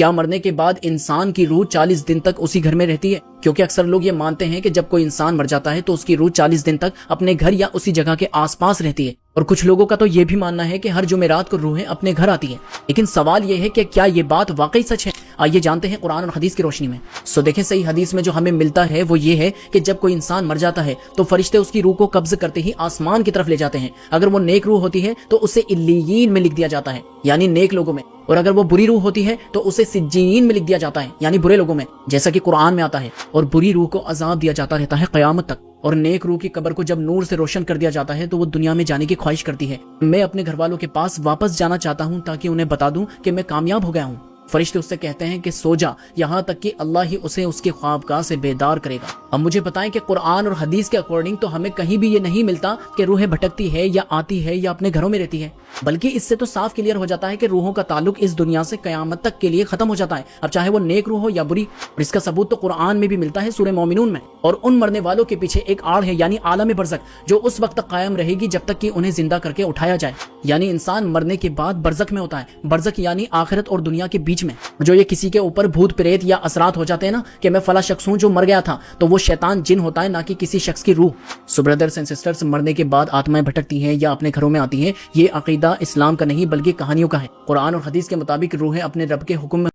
کیا مرنے کے بعد انسان کی روح 40 دن تک اسی گھر میں رہتی ہے؟ کیونکہ اکثر لوگ یہ مانتے ہیں کہ جب کوئی انسان مر جاتا ہے تو اس کی روح 40 دن تک اپنے گھر یا اسی جگہ کے آس پاس رہتی ہے، اور کچھ لوگوں کا تو یہ بھی ماننا ہے کہ ہر جمعرات کو روحیں اپنے گھر آتی ہیں۔ لیکن سوال یہ ہے کہ کیا یہ بات واقعی سچ ہے؟ آئیے جانتے ہیں قرآن اور حدیث کی روشنی میں۔ دیکھیں، صحیح حدیث میں جو ہمیں ملتا ہے وہ یہ ہے کہ جب کوئی انسان مر جاتا ہے تو فرشتے اس کی روح کو قبض کرتے ہی آسمان کی طرف لے جاتے ہیں۔ اگر وہ نیک روح ہوتی ہے تو اسے علیین میں لکھ دیا جاتا ہے، یعنی نیک لوگوں میں، اور اگر وہ بری روح ہوتی ہے تو اسے سجین میں لکھ دیا جاتا ہے، یعنی برے لوگوں میں، جیسا کہ قرآن میں آتا ہے۔ اور بری روح کو عذاب دیا جاتا رہتا ہے قیامت تک، اور نیک روح کی قبر کو جب نور سے روشن کر دیا جاتا ہے تو وہ دنیا میں جانے کی خواہش کرتی ہے۔ میں اپنے گھر والوں کے پاس واپس جانا چاہتا ہوں تاکہ انہیں بتا دوں کہ میں کامیاب ہو گیا ہوں۔ فرشتے اس سے کہتے ہیں کہ سو جا، یہاں تک کہ اللہ ہی اسے اس کے خوابگاہ سے بیدار کرے گا۔ اب مجھے بتائیں کہ قرآن اور حدیث کے اکارڈنگ تو ہمیں کہیں بھی یہ نہیں ملتا کہ روحیں بھٹکتی ہے یا آتی ہے یا اپنے گھروں میں رہتی ہے، بلکہ اس سے تو صاف کلیئر ہو جاتا ہے کہ روحوں کا تعلق اس دنیا سے قیامت تک کے لیے ختم ہو جاتا ہے، اب چاہے وہ نیک روح ہو یا بری۔ اور اس کا ثبوت تو قرآن میں بھی ملتا ہے، سورہ مومنون میں۔ اور ان مرنے والوں کے پیچھے ایک آڑ ہے، یعنی عالم برزخ، جو اس وقت تک قائم رہے گی جب تک کہ انہیں زندہ کر کے اٹھایا جائے۔ یعنی انسان مرنے کے بعد برزخ میں ہوتا ہے، برزخ یعنی آخرت اور دنیا کے بیچ میں۔ جو یہ کسی کے اوپر بھوت پریت یا اثرات ہو جاتے ہیں نا کہ میں فلاں شخص ہوں جو مر گیا تھا، تو وہ شیطان جن ہوتا ہے، نہ کہ کسی شخص کی روح۔ سو برادرز اینڈ سسٹرز، مرنے کے بعد آتمائیں بھٹکتی ہیں یا اپنے گھروں میں آتی ہیں، یہ عقیدہ اسلام کا نہیں بلکہ کہانیوں کا ہے۔ قرآن اور حدیث کے مطابق روحیں اپنے رب کے حکم میں